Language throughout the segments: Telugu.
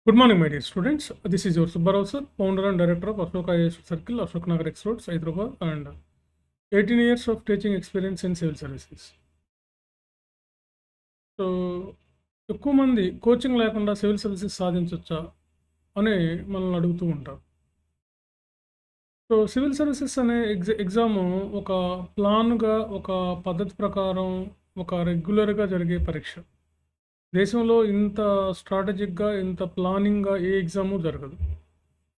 Good morning, my dear students. This is your Subbarao sir, founder and director of Ashoka IAS Circle, Ashok Nagar X Roads, Hyderabad, and 18 years of teaching experience in civil services. So ఎక్కువ మంది కోచింగ్ లేకుండా సివిల్ సర్వీసెస్ సాధించవచ్చా అని మనల్ని అడుగుతూ ఉంటారు. సో సివిల్ సర్వీసెస్ అనే ఎగ్జాము ఒక ప్లాన్గా, ఒక పద్ధతి ప్రకారం, ఒక రెగ్యులర్గా జరిగే పరీక్ష. దేశంలో ఇంత స్ట్రాటజిక్‌గా, ఇంత ప్లానింగ్‌గా ఏ ఎగ్జాము జరగదు.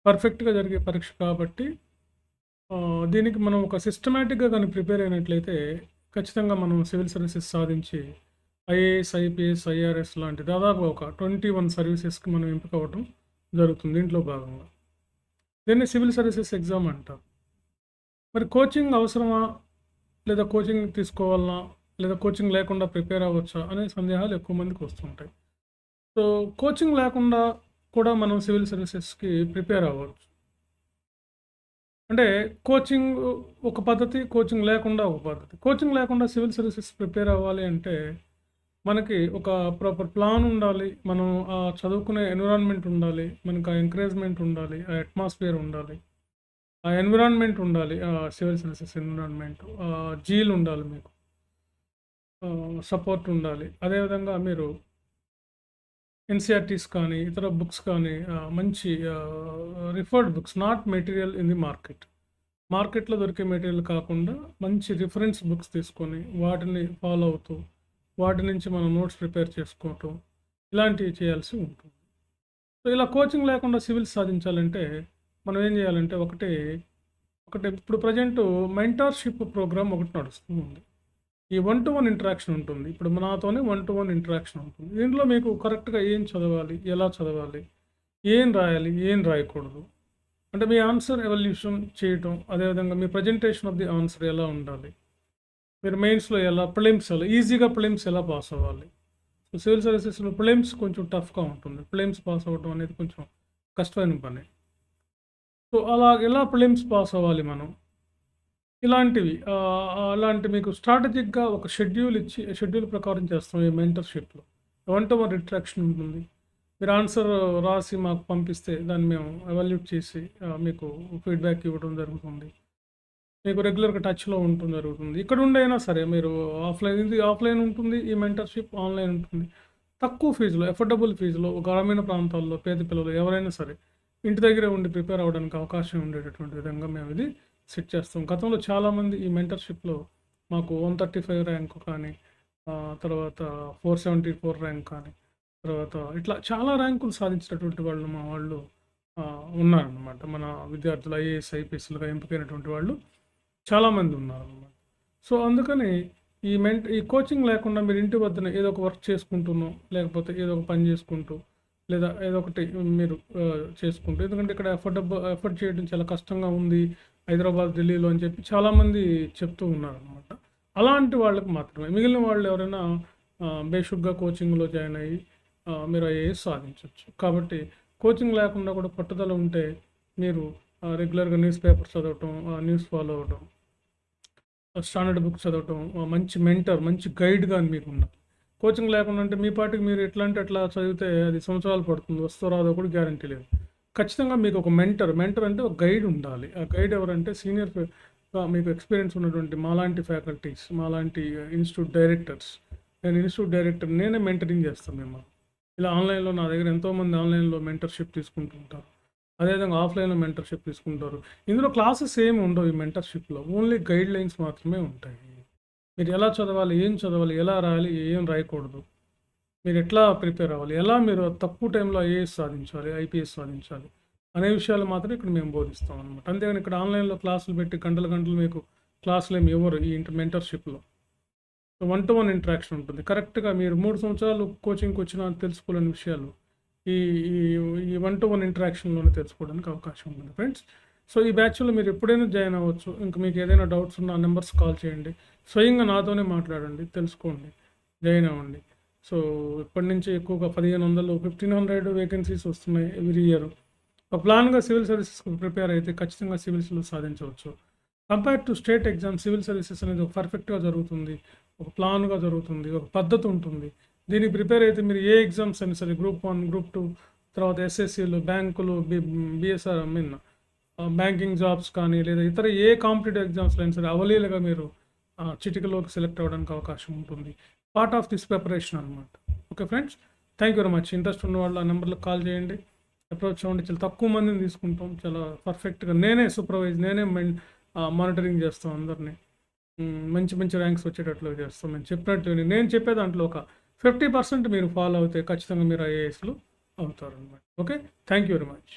పర్ఫెక్ట్‌గా జరిగే పరీక్ష కాబట్టి దీనికి మనం ఒక సిస్టమాటిక్‌గా గాని ప్రిపేర్ అయినట్లయితే ఖచ్చితంగా మనం సివిల్ సర్వీసెస్ సాధించి ఐఏఎస్, ఐపీఎస్, ఐఆర్ఎస్ లాంటి దాదాపుగా ఒక 21 సర్వీసెస్‌కి మనం ఎంపిక అవ్వటం జరుగుతుంది దీంట్లో భాగంగా. దీన్ని సివిల్ సర్వీసెస్ ఎగ్జామ్ అంటారు. మరి కోచింగ్ అవసరమా? లేదా కోచింగ్ తీసుకోవాలనా? లేదా కోచింగ్ లేకుండా ప్రిపేర్ అవ్వచ్చా? అనే సందేహాలు ఎక్కువ మందికి వస్తుంటాయి. సో కోచింగ్ లేకుండా కూడా మనం సివిల్ సర్వీసెస్‌కి ప్రిపేర్ అవ్వచ్చు. అంటే కోచింగ్ ఒక పద్ధతి, కోచింగ్ లేకుండా ఒక పద్ధతి. కోచింగ్ లేకుండా సివిల్ సర్వీసెస్ ప్రిపేర్ అవ్వాలి అంటే మనకి ఒక ప్రాపర్ ప్లాన్ ఉండాలి. మనం చదువుకునే ఎన్విరాన్మెంట్ ఉండాలి. మనకు ఆ ఎంకరేజ్‌మెంట్ ఉండాలి. ఆ అట్మాస్ఫియర్ ఉండాలి. ఆ ఎన్విరాన్మెంట్ ఉండాలి. సివిల్ సర్వీసెస్ ఎన్విరాన్మెంట్ జీల్ ఉండాలి మీకు. సపోర్ట్ ఉండాలి. అదేవిధంగా మీరు ఎన్‌సీఈఆర్‌టీస్ కానీ, ఇతర బుక్స్ కానీ మంచి referred books, not material in the market. మార్కెట్‌లో దొరికే మెటీరియల్ కాకుండా మంచి రిఫరెన్స్ బుక్స్ తీసుకొని వాటిని ఫాలో అవుతూ, వాటి నుంచి మనం నోట్స్ ప్రిపేర్ చేసుకోవటం, ఇలాంటివి చేయాల్సి ఉంటుంది. సో ఇలా కోచింగ్ లేకుండా సివిల్స్ సాధించాలంటే మనం ఏం చేయాలంటే ఒకటి ఇప్పుడు ప్రజెంటు మెంటార్‌షిప్ ప్రోగ్రామ్ ఒకటి నడుస్తూ ఉంది. ఈ 1-to-1 ఇంటరాక్షన్ ఉంటుంది. ఇప్పుడు నాతోనే 1-to-1 ఇంటరాక్షన్ ఉంటుంది. దీంట్లో మీకు కరెక్ట్‌గా ఏం చదవాలి? ఎలా చదవాలి? ఏం రాయాలి? ఏం రాయకూడదు? అంటే మీ ఆన్సర్ ఎవల్యూషన్ చేయటం, అదేవిధంగా మీ ప్రజెంటేషన్ ఆఫ్ ది ఆన్సర్ ఎలా ఉండాలి? మీరు మెయిన్స్‌లో ప్రిలిమ్స్ ఈజీగా ప్రిలిమ్స్ ఎలా పాస్ అవ్వాలి? సో సివిల్ సర్వీసెస్‌లో ప్రిలిమ్స్ కొంచెం టఫ్‌గా ఉంటుంది. ప్రిలిమ్స్ పాస్ అవ్వడం అనేది కొంచెం కష్టమైన పని. సో అలా ఎలా ప్రిలిమ్స్ పాస్ అవ్వాలి మనం? ఇలాంటివి అలాంటి మీకు స్ట్రాటజిక్‌గా ఒక షెడ్యూల్ ప్రకారం చేస్తాం ఈ మెంటర్‌షిప్‌లో. 1-to-1 ఇంటరాక్షన్ ఉంటుంది. మీరు ఆన్సర్ రాసి మాకు పంపిస్తే దాన్ని మేము ఎవాల్యూట్ చేసి మీకు ఫీడ్‌బ్యాక్ ఇవ్వడం జరుగుతుంది. మీకు రెగ్యులర్‌గా టచ్‌లో ఉండటం జరుగుతుంది. ఇక్కడ ఉండైనా సరే మీరు ఆఫ్‌లైన్ ఉంటుంది. ఈ మెంటర్‌షిప్ ఆన్‌లైన్ ఉంటుంది. తక్కువ ఫీజులో, అఫోర్డబుల్ ఫీజులో గ్రామీణ ప్రాంతాల్లో పేద పిల్లలు ఎవరైనా సరే ఇంటి దగ్గరే ఉండి ప్రిపేర్ అవ్వడానికి అవకాశం ఉండేటటువంటి విధంగా మేము ఇది సెట్ చేస్తాం. గతంలో చాలామంది ఈ మెంటర్‌షిప్‌లో మాకు 135 ర్యాంక్ కానీ, తర్వాత 474 ర్యాంక్ కానీ, తర్వాత ఇట్లా చాలా ర్యాంకులు సాధించినటువంటి వాళ్ళు మా వాళ్ళు ఉన్నారనమాట. మన విద్యార్థులు ఐఏఎస్, ఐపీఎస్‌లుగా ఎంపికైనటువంటి వాళ్ళు చాలామంది ఉన్నారనమాట. సో అందుకని ఈ కోచింగ్ లేకుండా మీరు ఇంటి వద్దనే ఏదో ఒక వర్క్ చేసుకుంటూనో, లేకపోతే ఏదో ఒక పని చేసుకుంటూ, లేదా ఏదో ఒకటి మీరు చేసుకుంటూ, ఎందుకంటే ఇక్కడ ఎఫర్ట్ చేయడం చాలా కష్టంగా ఉంది హైదరాబాద్, ఢిల్లీలో అని చెప్పి చాలామంది చెప్తూ ఉన్నారనమాట. అలాంటి వాళ్ళకి మాత్రమే. మిగిలిన వాళ్ళు ఎవరైనా బేసిక్‌గా కోచింగ్‌లో జాయిన్ అయ్యి మీరు ఐఏఎస్ సాధించొచ్చు. కాబట్టి కోచింగ్ లేకుండా కూడా పట్టుదల ఉంటే మీరు రెగ్యులర్‌గా న్యూస్ పేపర్ చదవటం, న్యూస్ ఫాలో అవ్వడం, స్టాండర్డ్ బుక్ చదవటం, మంచి మెంటర్, మంచి గైడ్ గాని మీకు ఉండాలి. కోచింగ్ లేకుండా అంటే మీ పాటికి మీరు ఎట్లా అంటే అట్లా చదివితే అది సంవత్సరాలు పడుతుంది. వస్తుందో రాదో కూడా గ్యారంటీ లేదు. ఖచ్చితంగా మీకు ఒక మెంటర్ అంటే ఒక గైడ్ ఉండాలి. ఆ గైడ్ ఎవరంటే మీకు ఎక్స్పీరియన్స్ ఉన్నటువంటి మాలాంటి ఫ్యాకల్టీస్, మాలాంటి ఇన్స్టిట్యూట్ డైరెక్టర్స్. నేను ఇన్స్టిట్యూట్ డైరెక్టర్, నేనే మెంటరింగ్ చేస్తాను మిమ్మల్ని. ఇలా ఆన్‌లైన్‌లో నా దగ్గర ఎంతోమంది ఆన్‌లైన్‌లో మెంటర్‌షిప్ తీసుకుంటూ ఉంటారు. అదేవిధంగా ఆఫ్‌లైన్‌లో మెంటర్‌షిప్ తీసుకుంటారు. ఇందులో క్లాసెస్ ఏమి ఉండవు ఈ మెంటర్‌షిప్‌లో. ఓన్లీ గైడ్‌లైన్స్ మాత్రమే ఉంటాయి. మీరు ఎలా చదవాలి? ఏం చదవాలి? ఎలా రాయాలి? ఏం రాయకూడదు? మీరు ఎట్లా ప్రిపేర్ అవ్వాలి? ఎలా మీరు తక్కువ టైంలో ఐఏఎస్ సాధించాలి? ఐపీఎస్ సాధించాలి? అనే విషయాలు మాత్రం ఇక్కడ మేము బోధిస్తాం అనమాట. అంతేగాని ఇక్కడ ఆన్‌లైన్‌లో క్లాసులు పెట్టి గంటలు గంటలు మీకు క్లాసులు ఏమి ఇవ్వరు ఈ మెంటర్‌షిప్‌లో. 1-to-1 ఇంటరాక్షన్ ఉంటుంది. కరెక్ట్‌గా మీరు 3 సంవత్సరాలు కోచింగ్‌కి వచ్చినా తెలుసుకోలేని విషయాలు ఈ ఈ ఈ 1-to-1 ఇంటరాక్షన్‌లోనే తెలుసుకోవడానికి అవకాశం ఉంది ఫ్రెండ్స్. సో ఈ బ్యాచ్‌లో మీరు ఎప్పుడైనా జాయిన్ అవ్వచ్చు. ఇంకా మీకు ఏదైనా డౌట్స్ ఉన్నా నంబర్స్ కాల్ చేయండి. స్వయంగా నాతోనే మాట్లాడండి, తెలుసుకోండి, జాయిన్ అవ్వండి. సో ఇప్పటి నుంచి ఎక్కువగా 1500, 1500 వేకెన్సీస్ వస్తున్నాయి ఎవ్రీ ఇయర్. ఒక ప్లాన్‌గా సివిల్ సర్వీసెస్‌కి ప్రిపేర్ అయితే ఖచ్చితంగా సివిల్స్‌లో సాధించవచ్చు. Compare to state exam civil services అనేది ఒక పర్ఫెక్ట్‌గా జరుగుతుంది. ఒక ప్లాన్‌గా జరుగుతుంది. ఒక పద్ధతి ఉంటుంది. దీనికి ప్రిపేర్ అయితే మీరు ఏ ఎగ్జామ్స్ అయినా సరే గ్రూప్ 1, గ్రూప్ 2, తర్వాత ఎస్ఎస్సీలు, బ్యాంకులు, బిఎస్ఆర్ మీన్ బ్యాంకింగ్ జాబ్స్ కానీ లేదా ఇతర ఏ కాంపిటేటివ్ ఎగ్జామ్స్లో అయినా సరే అవలీలుగా మీరు చిటికలోకి సెలెక్ట్ అవ్వడానికి అవకాశం ఉంటుంది. పార్ట్ ఆఫ్ దిస్ ప్రిపరేషన్ అనమాట. Okay friends, thank you very much. Interest ఉన్న వాళ్ళు ఆ నెంబర్లకు కాల్ చేయండి, అప్రోచ్ అవ్వండి. చాలా తక్కువ మందిని తీసుకుంటాం, చాలా పర్ఫెక్ట్గా నేనే మానిటరింగ్ చేస్తాం అందరినీ. మంచి మంచి ర్యాంక్స్ వచ్చేటట్లు చేస్తాం. నేను చెప్పే దాంట్లో ఒక 50% మీరు ఫాలో అవుతే ఖచ్చితంగా మీరు ఐఏఎస్లు అవుతారు అనమాట. Okay, thank you very much.